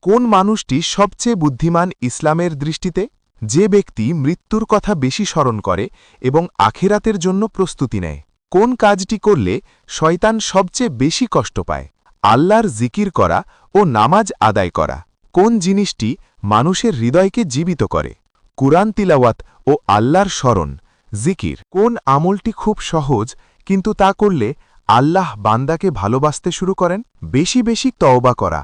কোন মানুষটি সবচেয়ে বুদ্ধিমান ইসলামের দৃষ্টিতে? যে ব্যক্তি মৃত্যুর কথা বেশি স্মরণ করে এবং আখিরাতের জন্য প্রস্তুতি নেয়। কোন কাজটি করলে শয়তান সবচেয়ে বেশি কষ্ট পায়? আল্লাহর জিকির করা ও নামাজ আদায় করা। কোন জিনিসটি মানুষের হৃদয়কে জীবিত করে? কুরআন তিলাওয়াত ও আল্লাহর স্মরণ, জিকির। কোন আমলটি খুব সহজ কিন্তু তা করলে আল্লাহ বান্দাকে ভালোবাসতে শুরু করেন? বেশি বেশি তওবা করা।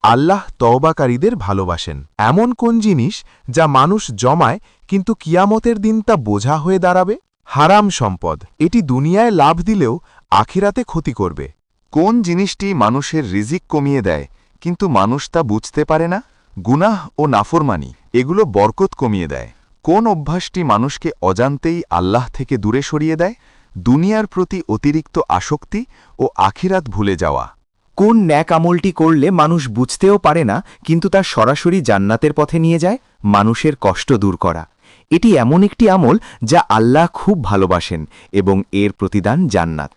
আল্লাহ তওবাকারীদের ভালোবাসেন। এমন কোন জিনিস যা মানুষ জমায় কিন্তু কিয়ামতের দিন তা বোঝা হয়ে দাঁড়াবে? হারাম সম্পদ। এটি দুনিয়ায় লাভ দিলেও আখিরাতে ক্ষতি করবে। কোন জিনিসটি মানুষের রিজিক কমিয়ে দেয় কিন্তু মানুষ তা বুঝতে পারে না? গুনাহ ও নাফরমানি এগুলো বরকত কমিয়ে দেয়। কোন অভ্যাসটি মানুষকে অজান্তেই আল্লাহ থেকে দূরে সরিয়ে দেয়? দুনিয়ার প্রতি অতিরিক্ত আসক্তি ও আখিরাত ভুলে যাওয়া। কোন ন্যাক আমলটি করলে মানুষ বুঝতেও পারে না কিন্তু তা সরাসরি জান্নাতের পথে নিয়ে যায়? মানুষের কষ্ট দূর করা। এটি এমন একটি আমল যা আল্লাহ খুব ভালোবাসেন এবং এর প্রতিদান জান্নাত।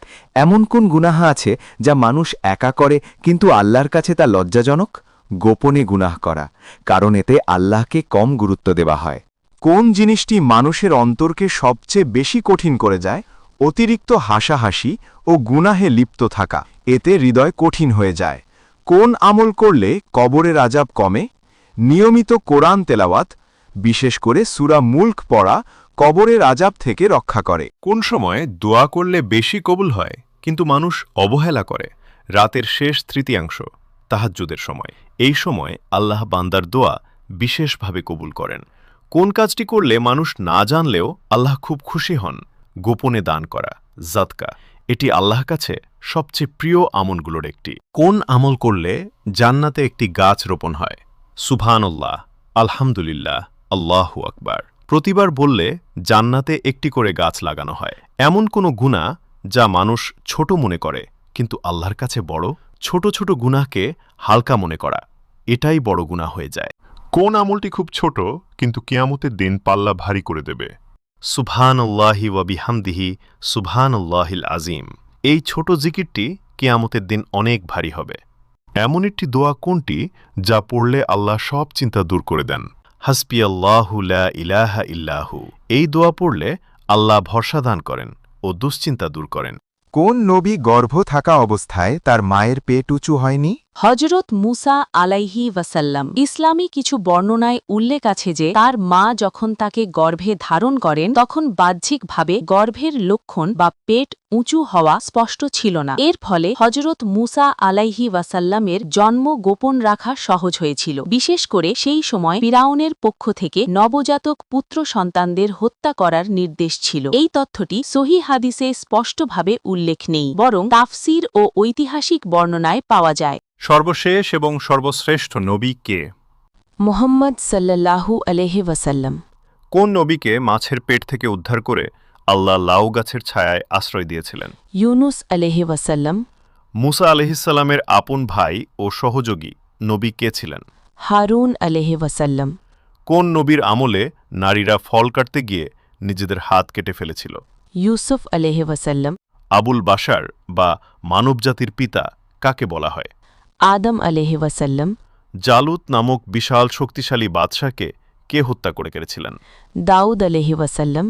এমন কোন গুনাহ আছে যা মানুষ একা করে কিন্তু আল্লাহর কাছে তা লজ্জাজনক? গোপনে গুনাহ করা, কারণ এতে আল্লাহকে কম গুরুত্ব দেওয়া হয়। কোন জিনিসটি মানুষের অন্তরকে সবচেয়ে বেশি কঠিন করে যায়? অতিরিক্ত হাসাহাসি ও গুনাহে লিপ্ত থাকা। এতে হৃদয় কঠিন হয়ে যায়। কোন আমল করলে কবরের আযাব কমে? নিয়মিত কোরআন তেলাওয়াত, বিশেষ করে সূরা মুলক পড়া কবরের আযাব থেকে রক্ষা করে। কোন সময় দোয়া করলে বেশি কবুল হয় কিন্তু মানুষ অবহেলা করে? রাতের শেষ তৃতীয়াংশ, তাহাজ্জুদের সময়। এই সময় আল্লাহ বান্দার দোয়া বিশেষভাবে কবুল করেন। কোন কাজটি করলে মানুষ না জানলেও আল্লাহ খুব খুশি হন? গোপনে দান করা, জাতকা। এটি আল্লাহ কাছে সবচেয়ে প্রিয় আমলগুলোর একটি। কোন আমল করলে জান্নাতে একটি গাছ রোপণ হয়? সুবহানাল্লাহ, আলহামদুলিল্লাহ, আল্লাহু আকবার প্রতিবার বললে জান্নাতে একটি করে গাছ লাগানো হয়। এমন কোনো গুনাহ যা মানুষ ছোট মনে করে কিন্তু আল্লাহর কাছে বড়? ছোট ছোট গুনাহকে হালকা মনে করা, এটাই বড় গুনাহ হয়ে যায়। কোন আমলটি খুব ছোট কিন্তু কিয়ামতের দিন পাল্লা ভারী করে দেবে? সুবহানাল্লাহি ওয়া বিহামদিহি সুবহানাল্লাহিল আযীম। এই ছোট জিকিরটি কিয়ামতের দিন অনেক ভারী হবে। এমন একটি দোয়া কোনটি যা পড়লে আল্লাহ সব চিন্তা দূর করে দেন? হাসবিয়াল্লাহু লা ইলাহা ইল্লাহু। এই দোয়া পড়লে আল্লাহ ভরসা দান করেন ও দুশ্চিন্তা দূর করেন। কোন নবী গর্ভ থাকা অবস্থায় তার মায়ের পেট উঁচু হয়নি? হজরত মুসা আলাইহি ওয়াসাল্লাম। ইসলামী কিছু বর্ণনায় উল্লেখ আছে যে তার মা যখন তাকে গর্ভে ধারণ করেন তখন বাহ্যিকভাবে গর্ভের লক্ষণ বা পেট উঁচু হওয়া স্পষ্ট ছিল না। এর ফলে হজরত মুসা আলাইহি ওয়াসাল্লামের জন্ম গোপন রাখা সহজ হয়েছিল। বিশেষ করে সেই সময় ফিরাউনের পক্ষ থেকে নবজাতক পুত্র সন্তানদের হত্যা করার নির্দেশ ছিল। এই তথ্যটি সহিহ হাদিসে স্পষ্টভাবে উল্লেখ নেই, বরং তাফসীর ও ঐতিহাসিক বর্ণনায় পাওয়া যায়। সর্বশেষ এবং সর্বশ্রেষ্ঠ নবী কে? মুহাম্মদ সাল্লাল্লাহু আলাইহি ওয়াসাল্লাম। কোন নবীকে মাছের পেট থেকে উদ্ধার করে আল্লাহ লাউ গাছের ছায়ায় আশ্রয় দিয়েছিলেন? ইউনুস আলাইহি ওয়াসাল্লাম। মুসা আলাইহিসসালামের আপন ভাই ও সহযোগী নবী কে ছিলেন? হারুন আলাইহি ওয়াসাল্লাম। কোন নবীর আমলে নারীরা ফল কাটতে গিয়ে নিজেদের হাত কেটে ফেলেছিল? ইউসুফ আলাইহি ওয়াসাল্লাম। আবুল বাশার বা মানবজাতির পিতা কাকে বলা হয়? আদম আলাইহি ওয়াসাল্লাম। জালুত নামক বিশাল শক্তিশালী বাদশাকে কে হত্যা করে কেড়েছিলেন? দাউদ আলাইহি ওয়াসাল্লাম।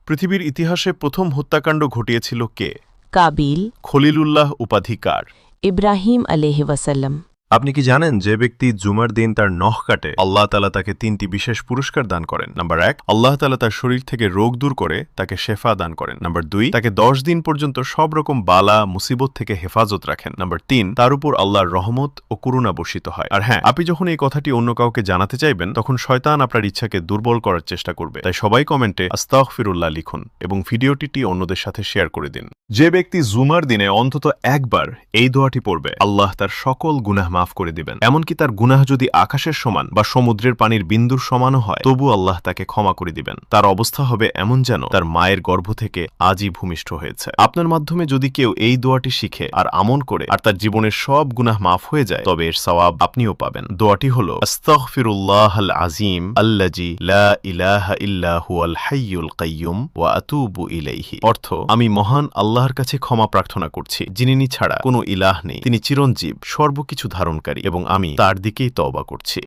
পৃথিবীর ইতিহাসে প্রথম হত্যাকাণ্ড ঘটিয়েছিল কে? কাবিল। খলিলুল্লাহ উপাধিকার। ইব্রাহিম আলাইহি ওয়াসাল্লাম। আপনি কি জানেন যে ব্যক্তি জুমার দিন তার নখ কাটে আল্লাহ তাআলা তাকে 3টি বিশেষ পুরস্কার দান করেন? নাম্বার 1, আল্লাহ তাআলা তার শরীর থেকে রোগ দূর করে তাকে শেফা দান করেন। নাম্বার 2, তাকে 10 দিন পর্যন্ত সব রকম বালা মুসিবত থেকে হেফাজত রাখেন। নাম্বার 3, তার উপর আল্লাহর রহমত ও করুণা বর্ষিত হয়। আর হ্যাঁ, আপনি যখন এই কথাটি অন্য কাউকে জানাতে চাইবেন তখন শয়তান আপনার ইচ্ছাকে দুর্বল করার চেষ্টা করবে। তাই সবাই কমেন্টে আস্তাগফিরুল্লাহ লিখুন এবং ভিডিওটি অন্যদের সাথে শেয়ার করে দিন। যে ব্যক্তি জুমার দিনে অন্তত একবার এই দোয়াটি পড়বে আল্লাহ তার সকল গুনাহ মাফ করে দিবেন। এমনকি তার গুনাহ যদি আকাশের সমান বা সমুদ্রের পানির বিন্দুর সমানও হয় তবু আল্লাহ তাকে ক্ষমা করে দিবেন। তার অবস্থা হবে এমন যেন তার মায়ের গর্ভ থেকে আজই ভূমিষ্ঠ হয়েছে। আপনার মাধ্যমে যদি কেউ এই দোয়াটি শিখে আর আমল করে আর তার জীবনের সব গুনাহ মাফ হয়ে যায় তবে এর সওয়াব আপনিও পাবেন। দোয়াটি হলো আস্তাগফিরুল্লাহাল আযীম আল্লাযী লা ইলাহা ইল্লা হুয়াল হাইয়ুল কাইয়্যুম ওয়া আতুবু ইলাইহি। অর্থ, আমি মহান আল্লাহর কাছে ক্ষমা প্রার্থনা করছি যিনি ছাড়া কোনো ইলাহ নেই, তিনি চিরঞ্জীব, সর্বকিছু ধারণ ধারণকারী এবং আমি তার দিকেই তওবা করছি।